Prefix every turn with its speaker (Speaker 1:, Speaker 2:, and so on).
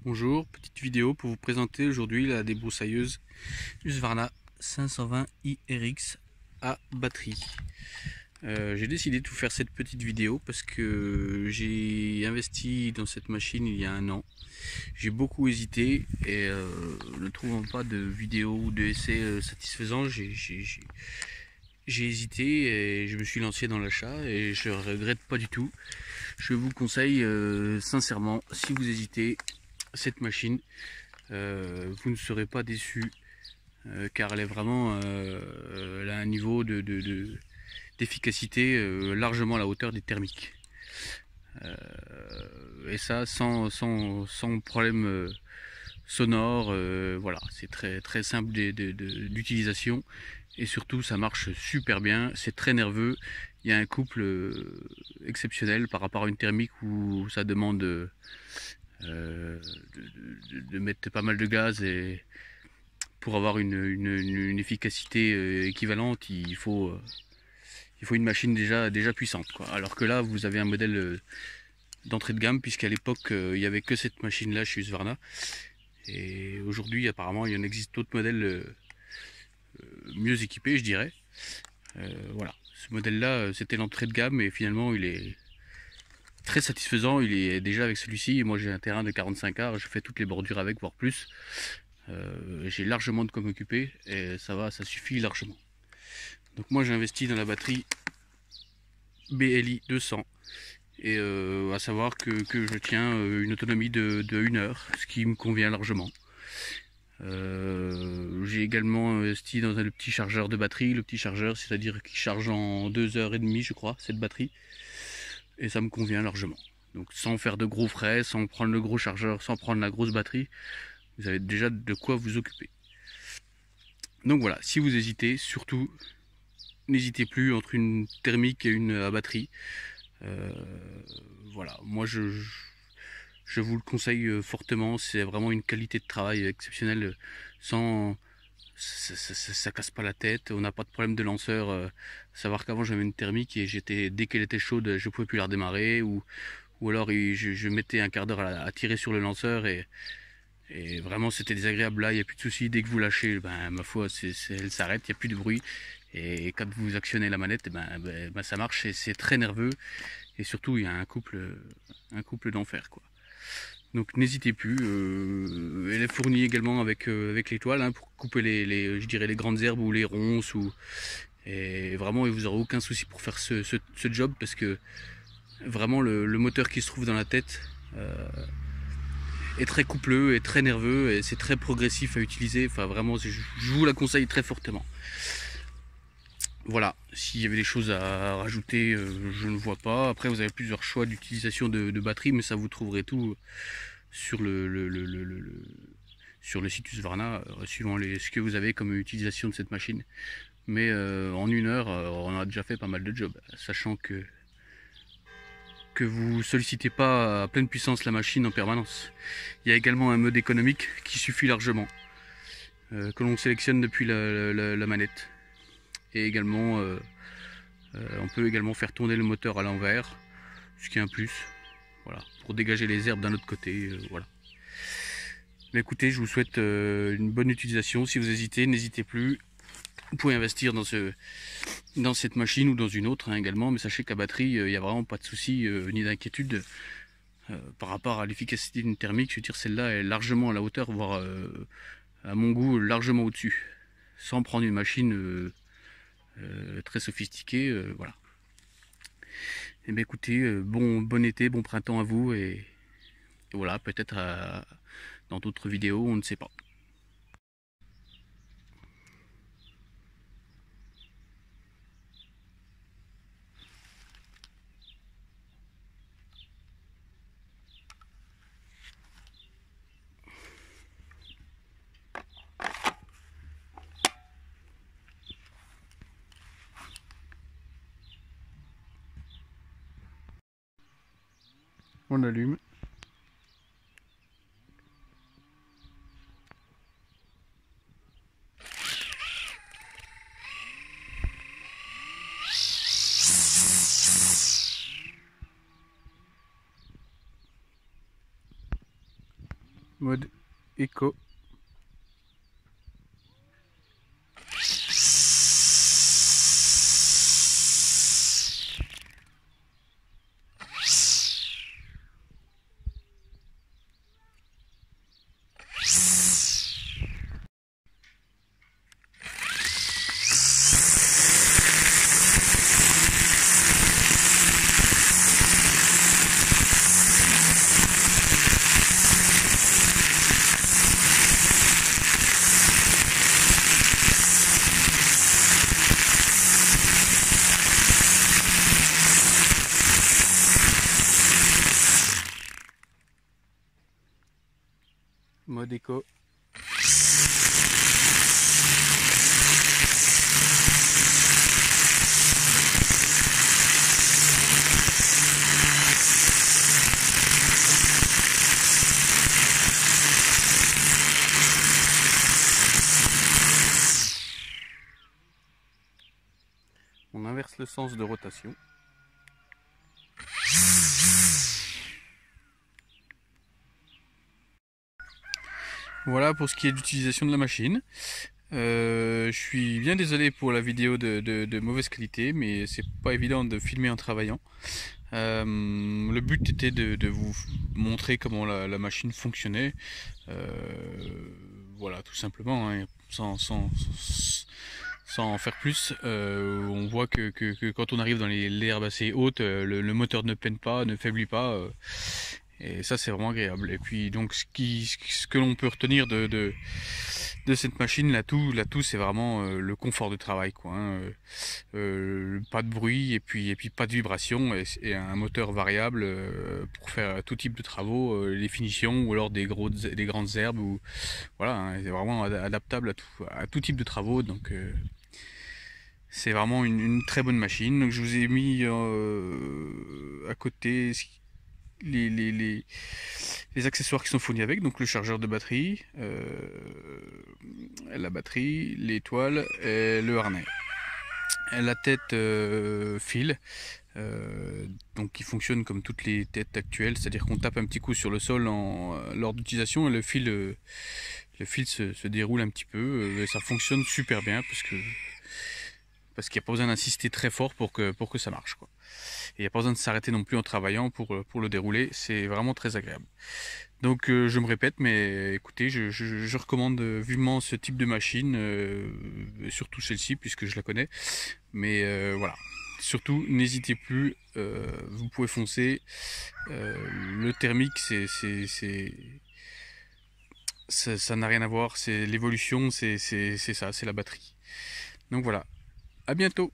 Speaker 1: Bonjour, petite vidéo pour vous présenter aujourd'hui la débroussailleuse Husqvarna 520 iRX à batterie. J'ai décidé de vous faire cette petite vidéo parce que j'ai investi dans cette machine il y a un an. J'ai beaucoup hésité et ne trouvant pas de vidéo ou d'essai satisfaisant, j'ai hésité et je me suis lancé dans l'achat et je regrette pas du tout. Je vous conseille sincèrement, si vous hésitez, cette machine, vous ne serez pas déçu car elle est vraiment elle a un niveau d'efficacité largement à la hauteur des thermiques. Et ça sans problème sonore, voilà, c'est très simple d'utilisation et surtout ça marche super bien, c'est très nerveux. Il y a un couple exceptionnel par rapport à une thermique où ça demande de mettre pas mal de gaz et pour avoir une efficacité équivalente il faut une machine déjà puissante quoi. Alors que là vous avez un modèle d'entrée de gamme puisqu'à l'époque il n'y avait que cette machine là chez Husqvarna et aujourd'hui apparemment il en existe d'autres modèles mieux équipés je dirais. Voilà, ce modèle là c'était l'entrée de gamme et finalement il est très satisfaisant, il est déjà avec celui-ci. Moi j'ai un terrain de 45 arts, je fais toutes les bordures avec, voire plus. J'ai largement de quoi m'occuper et ça va, ça suffit largement. Donc moi j'ai investi dans la batterie BLI 200 et à savoir que je tiens une autonomie de 1 heure, ce qui me convient largement. J'ai également investi dans un petit chargeur de batterie, le petit chargeur c'est-à-dire qu'il charge en 2h30 je crois cette batterie et ça me convient largement. Donc sans faire de gros frais, sans prendre le gros chargeur, sans prendre la grosse batterie, vous avez déjà de quoi vous occuper. Donc voilà, si vous hésitez, surtout n'hésitez plus entre une thermique et une à batterie. Voilà, moi je vous le conseille fortement, c'est vraiment une qualité de travail exceptionnelle, sans ça casse pas la tête, on n'a pas de problème de lanceur. Savoir qu'avant j'avais une thermique et dès qu'elle était chaude, je pouvais plus la redémarrer ou alors je mettais un quart d'heure à tirer sur le lanceur et vraiment c'était désagréable. Là il n'y a plus de souci, dès que vous lâchez, ben, ma foi elle s'arrête, il n'y a plus de bruit et quand vous actionnez la manette, ben, ça marche et c'est très nerveux et surtout il y a un couple d'enfer quoi. Donc n'hésitez plus, elle est fournie également avec l'étoile hein, pour couper je dirais les grandes herbes ou les ronces et vraiment vous n'aurez aucun souci pour faire ce job parce que vraiment le moteur qui se trouve dans la tête est très coupleux et très nerveux et c'est très progressif à utiliser. Enfin vraiment je vous la conseille très fortement. Voilà, s'il y avait des choses à rajouter, je ne vois pas. Après vous avez plusieurs choix d'utilisation de batterie, mais ça vous trouverez tout sur sur le site Husqvarna, suivant ce que vous avez comme utilisation de cette machine. Mais en 1 heure, on a déjà fait pas mal de jobs, sachant que vous sollicitez pas à pleine puissance la machine en permanence. Il y a également un mode économique qui suffit largement, que l'on sélectionne depuis la manette. Et également, on peut également faire tourner le moteur à l'envers, ce qui est un plus, voilà, pour dégager les herbes d'un autre côté, voilà. Mais écoutez, je vous souhaite une bonne utilisation. Si vous hésitez, n'hésitez plus. Vous pouvez investir dans cette machine ou dans une autre hein, également, mais sachez qu'à batterie, il n'y a vraiment pas de souci ni d'inquiétude par rapport à l'efficacité d'une thermique. Je veux dire, celle-là est largement à la hauteur, voire à mon goût largement au-dessus, sans prendre une machine très sophistiquée. Voilà. Et bien écoutez, bon été, bon printemps à vous et voilà, peut-être dans d'autres vidéos, on ne sait pas. On allume. Mode éco. Mode éco. On inverse le sens de rotation. Voilà pour ce qui est d'utilisation de la machine. Je suis bien désolé pour la vidéo de mauvaise qualité, mais c'est pas évident de filmer en travaillant. Le but était de vous montrer comment la machine fonctionnait. Voilà, tout simplement, hein, sans en faire plus. On voit que quand on arrive dans les herbes assez hautes, le moteur ne peine pas, ne faiblit pas. Et ça, c'est vraiment agréable. Et puis donc ce que l'on peut retenir de cette machine, l'atout c'est vraiment le confort de travail, quoi, hein. Pas de bruit et puis pas de vibration, et un moteur variable pour faire tout type de travaux, les finitions ou alors des grandes herbes, ou voilà, hein, c'est vraiment adaptable à tout type de travaux. Donc c'est vraiment une très bonne machine. Donc je vous ai mis à côté les accessoires qui sont fournis avec, donc le chargeur de batterie, la batterie, l'étoile et le harnais. La tête fil, donc qui fonctionne comme toutes les têtes actuelles, c'est-à-dire qu'on tape un petit coup sur le sol lors d'utilisation, et le fil se déroule un petit peu, et ça fonctionne super bien parce qu'il n'y a pas besoin d'insister très fort pour que ça marche, quoi. Et il n'y a pas besoin de s'arrêter non plus en travaillant pour le dérouler, c'est vraiment très agréable. Donc je me répète, mais écoutez, je recommande vivement ce type de machine, surtout celle-ci puisque je la connais. Mais voilà, surtout n'hésitez plus, vous pouvez foncer. Le thermique, ça n'a rien à voir, c'est l'évolution, c'est ça, c'est la batterie. Donc voilà, à bientôt.